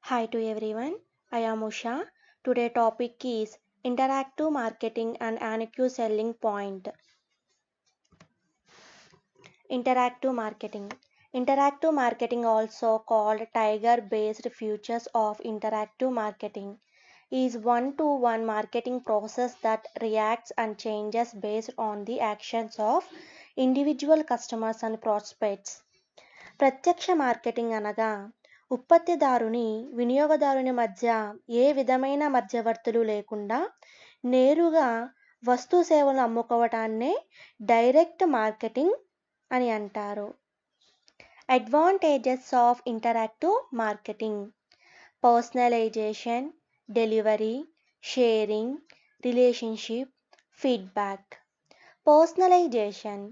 Hi to everyone. I am Usha. Today topic is interactive marketing and NQ selling point. Interactive marketing. Interactive marketing, also called tiger based futures of interactive marketing, is one-to-one marketing process that reacts and changes based on the actions of individual customers and prospects. ప్రత్యక్ష marketing అనగా ఉత్పత్తిదారుని వినియోగదారుని మధ్య ఏ విధమైన మధ్యవర్తులు లేకుండా నేరుగా వస్తు సేవలను అమ్ముకోవటాన్నే డైరెక్ట్ మార్కెటింగ్ అని అంటారు. Advantages of interactive marketing: personalisation, delivery, sharing, relationship, feedback. Personalisation: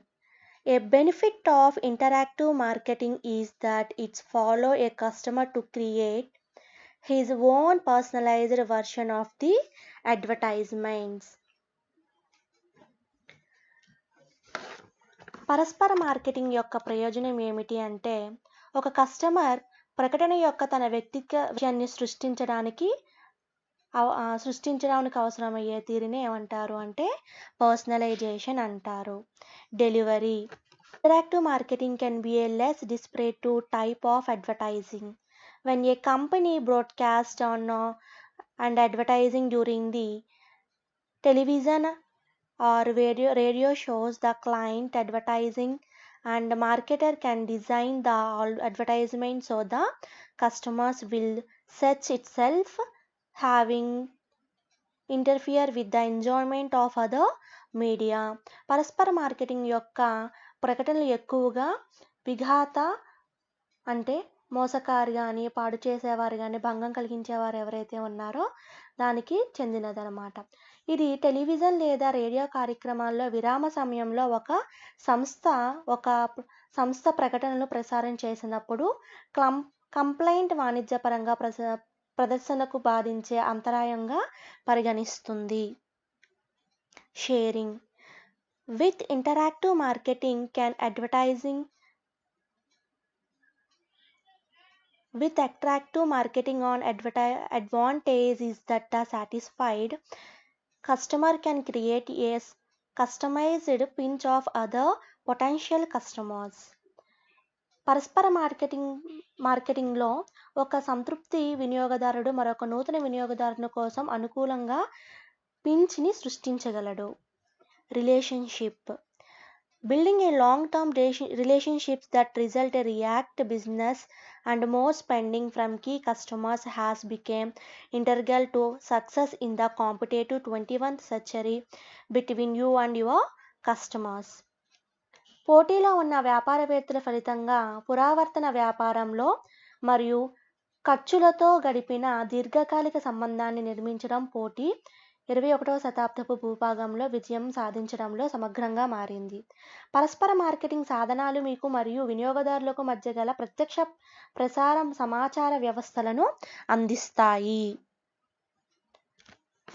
a benefit of interactive marketing is that it follows a customer to create his own personalized version of the advertisements. పరస్పర marketing యొక్క ప్రయోజనం ఏమిటి అంటే, ఒక customer ప్రకటన యొక్క తన వ్యక్తిగత విషయాన్ని సృష్టించడానికి అవసరమయ్యే తీరుని ఏమంటారు అంటే పర్సనలైజేషన్ అంటారు. Delivery: interactive marketing can be a less disparate type of advertising. When a company broadcasts on and advertising during the television or radio shows, the client advertising and marketer can design the advertisement so the customers will search itself, having interfere with the enjoyment of other media. పరస్పర marketing యొక్క ప్రకటనలు ఎక్కువగా విఘాత అంటే మోసకారి కానీ, పాడు చేసేవారు కానీ, భంగం కలిగించేవారు ఎవరైతే ఉన్నారో దానికి చెందినదనమాట. ఇది టెలివిజన్ లేదా రేడియో కార్యక్రమాల్లో విరామ సమయంలో ఒక సంస్థ ప్రకటనలు ప్రసారం చేసినప్పుడు కంప్లైంట్ వాణిజ్యపరంగా ప్రదర్శనకు బాధించే అంతరాయంగా పరిగణిస్తుంది. Sharing: with interactive marketing can advertising with attractive marketing on advantage is that the satisfied customer can create a customized pinch of other potential customers. పరస్పర మార్కెటింగ్లో ఒక సంతృప్తి వినియోగదారుడు మరొక నూతన వినియోగదారుని కోసం అనుకూలంగా పించ్ని సృష్టించగలడు. Relationship: building a long-term relationships that result in react business and more spending from key customers has become integral to success in the competitive 21st century between you and your customers. పోటీలో ఉన్న వ్యాపారవేత్తల ఫలితంగా పురావర్తన వ్యాపారంలో మరియు ఖర్చులతో గడిపిన దీర్ఘకాలిక సంబంధాన్ని నిర్మించడం పోటీ 21వ శతాబ్దపు భూభాగంలో విజయం సాధించడంలో సమగ్రంగా మారింది. పరస్పర మార్కెటింగ్ సాధనాలు మీకు మరియు వినియోగదారులకు మధ్య గల ప్రత్యక్ష ప్రసారం సమాచార వ్యవస్థలను అందిస్తాయి.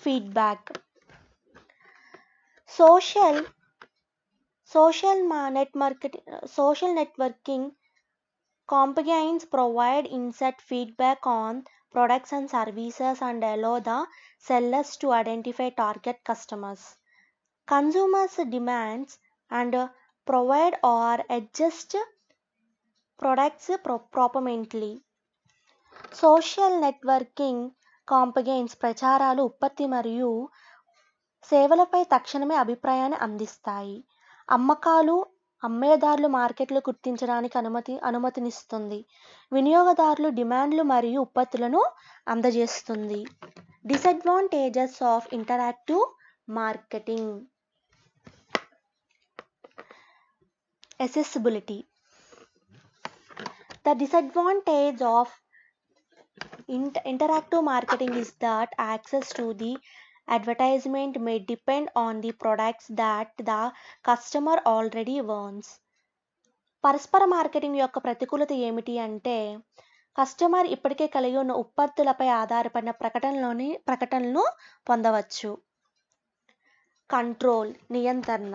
Feedback: social networking campaigns provide instant feedback on products and services and allow the sellers to identify target customers, consumers' demands and provide or adjust products promptly. Social networking campaigns ప్రచారాలు ఉత్పత్తి మరియు సేవలపై తక్షణమే అభిప్రాయాన్ని అందిస్తాయి. అమ్మేదారులు మార్కెట్లు గుర్తించడానికి అనుమతినిస్తుంది. వినియోగదారులు డిమాండ్లు మరియు ఉత్పత్తులను అందజేస్తుంది. Disadvantages of interactive marketing: accessibility. The disadvantage of interactive marketing is that access to the advertisement may depend on the products that the customer already owns. పరస్పర మార్కెటింగ్ యొక్క ప్రతికూలత ఏమిటి అంటే, కస్టమర్ ఇప్పటికే కలిగి ఉన్న ఉత్పత్తులపై ఆధారపడిన ప్రకటనలను పొందవచ్చు. కంట్రోల్ నియంత్రణ: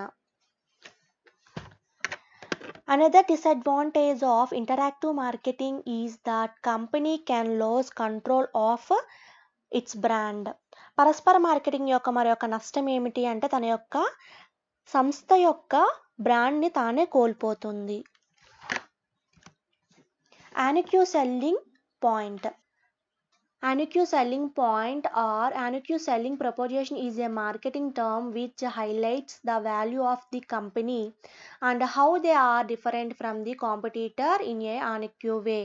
Another disadvantage of interactive marketing is that company can lose control of its brand. పరస్పర మార్కెటింగ్ యొక్క మరొక నష్టం ఏమిటి అంటే తన యొక్క సంస్థ యొక్క బ్రాండ్ని తానే కోల్పోతుంది. Annual selling point. Annual selling point or annual selling proposition is a marketing term which highlights the value of the company and how they are different from the competitor in a annual way.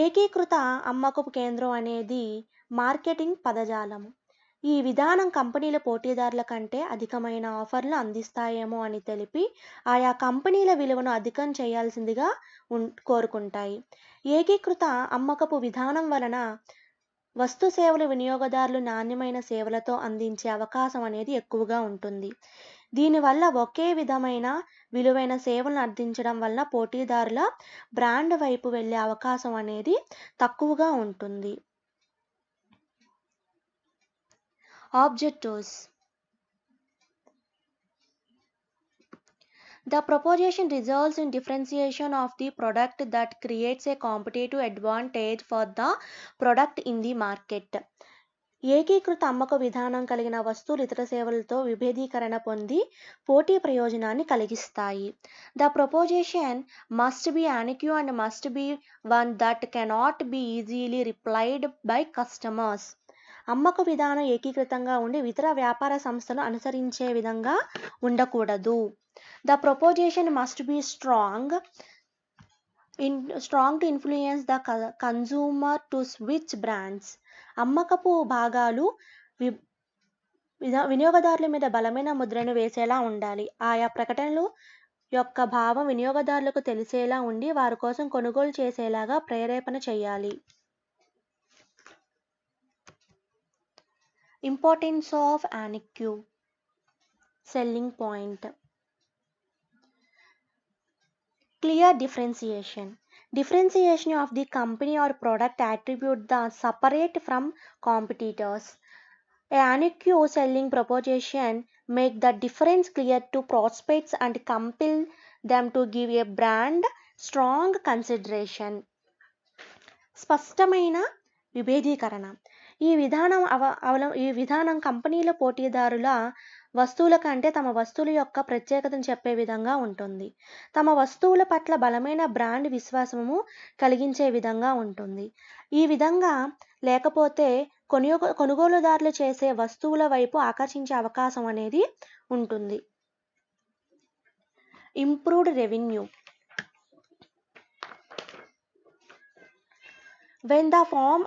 ఏకీకృత అమ్మకపు కేంద్రం అనేది marketing పదజాలం. ఈ విధానం కంపెనీల పోటీదారుల కంటే అధికమైన ఆఫర్లు అందిస్తాయేమో అని తెలిపి ఆయా కంపెనీల విలువను అధికం చేయాల్సిందిగా కోరుకుంటాయి. ఏకీకృత అమ్మకపు విధానం వలన వస్తు సేవల వినియోగదారులు నాణ్యమైన సేవలతో అందించే అవకాశం అనేది ఎక్కువగా ఉంటుంది. దీనివల్ల ఒకే విధమైన విలువైన సేవలను అందించడం వలన పోటీదారుల బ్రాండ్ వైపు వెళ్ళే అవకాశం అనేది తక్కువగా ఉంటుంది. Objectives. The proposition results in differentiation of the product that creates a competitive advantage for the product in the market. ఏకీకృత అమ్మక విధానం కలిగిన వస్తువులు ఇతర సేవలతో విభేదీకరణ పొంది పోటీ ప్రయోజనాన్ని కలిగిస్తాయి. The proposition must be annual and must be one that cannot be easily replied by customers. అమ్మక విధానం ఏకీకృతంగా ఉండి ఇతర వ్యాపార సంస్థలు అనుసరించే విధంగా ఉండకూడదు. The proposition must be strong to influence the consumer to switch brands. అమ్మకపు భాగాలు వినియోగదారుల మీద బలమైన ముద్రను వేసేలా ఉండాలి. ఆయా ప్రకటనలు యొక్క భావం వినియోగదారులకు తెలిసేలా ఉండి వారి కోసం కొనుగోలు చేసేలాగా ప్రేరేపణ చేయాలి. Importance of annual selling point. Clear differentiation. Differentiation of the company or product attribute the separate from competitors. A annual selling proposition make the difference clear to prospects and compel them to give a brand strong consideration. స్పష్టమైన విభేదీకరణ. ఈ విధానం కంపెనీల పోటీదారుల వస్తువుల కంటే తమ వస్తువుల యొక్క ప్రత్యేకతను చెప్పే విధంగా ఉంటుంది. తమ వస్తువుల పట్ల బలమైన బ్రాండ్ విశ్వాసము కలిగించే విధంగా ఉంటుంది. ఈ విధంగా లేకపోతే కొనుగోలుదారులు చేసే వస్తువుల వైపు ఆకర్షించే అవకాశం అనేది ఉంటుంది. Improved revenue. When the form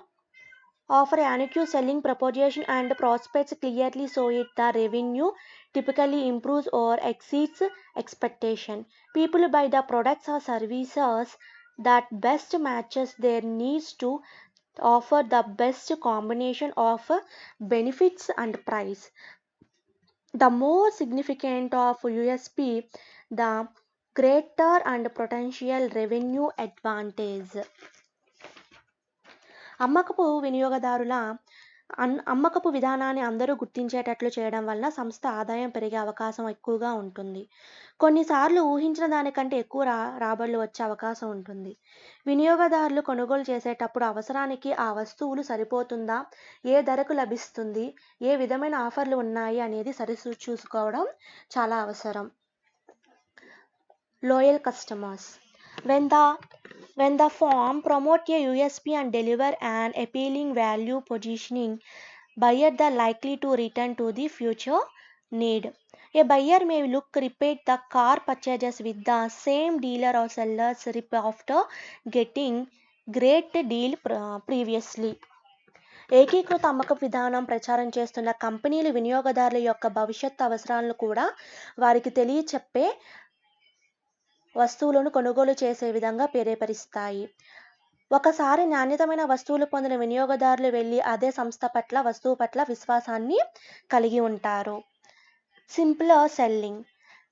of an annual selling proposition and prospects clearly show it, the revenue typically improves or exceeds expectation. People buy the products or services that best matches their needs to offer the best combination of benefits and price. The more significant of USP, the greater and potential revenue advantage. అమ్మకపు విధానాన్ని అందరూ గుర్తించేటట్లు చేయడం వలన సంస్థ ఆదాయం పెరిగే అవకాశం ఎక్కువగా ఉంటుంది. కొన్నిసార్లు ఊహించిన దానికంటే ఎక్కువ రాబడులు వచ్చే అవకాశం ఉంటుంది. వినియోగదారులు కొనుగోలు చేసేటప్పుడు అవసరానికి ఆ వస్తువులు సరిపోతుందా, ఏ ధరకు లభిస్తుంది, ఏ విధమైన ఆఫర్లు ఉన్నాయి అనేది చూసుకోవడం చాలా అవసరం. Loyal customers. When the firm promote a USP and deliver an appealing value positioning, buyers are likely to return to the future need. A buyer may repeat the car purchases with the same dealer or sellers after getting great deal previously. ఏకీకృత అమ్మక విధానం ప్రచారం చేస్తున్న కంపెనీలు వినియోగదారుల యొక్క భవిష్యత్తు అవసరాలను కూడా వారికి తెలియచెప్పే వస్తువులను కొనుగోలు చేసే విధంగా ప్రేరేపరిస్తాయి. ఒకసారి నాణ్యతమైన వస్తువులు పొందిన వినియోగదారులు వెళ్ళి అదే సంస్థ పట్ల వస్తువు పట్ల విశ్వాసాన్ని కలిగి ఉంటారు. Simpler selling.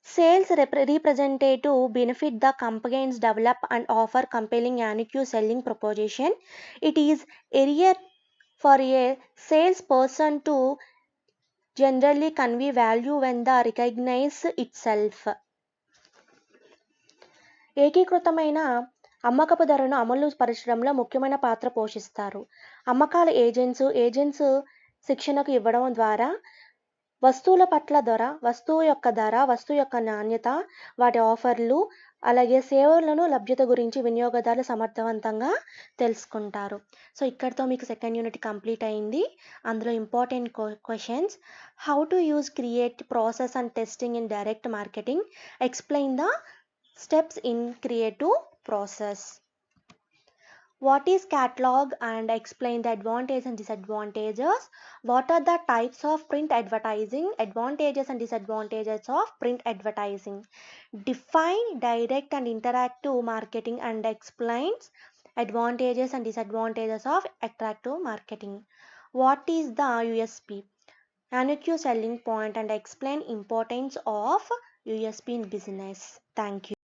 Sales representative benefit the campaigns develop and offer compelling annual selling proposition. It is easier for a salesperson to generally convey value when they recognize itself. ఏకీకృతమైన అమ్మకపు ధరను అమలు పరచడంలో ముఖ్యమైన పాత్ర పోషిస్తారు. అమ్మకాల ఏజెంట్స్ శిక్షణకు ఇవ్వడం ద్వారా వస్తువుల పట్ల వస్తువు యొక్క నాణ్యత, వాటి ఆఫర్లు, అలాగే సేవలను లభ్యత గురించి వినియోగదారులు సమర్థవంతంగా తెలుసుకుంటారు. సో, ఇక్కడితో మీకు సెకండ్ యూనిట్ కంప్లీట్ అయింది. అందులో important questions: how to use, create, process and testing in direct marketing. Explain the steps in creative process. What is catalog and explain the advantages and disadvantages. What are the types of print advertising, advantages and disadvantages of print advertising. Define direct and interactive marketing and explains advantages and disadvantages of attractive marketing. What is the USP? Unique selling point and explain importance of USP in business. Thank you.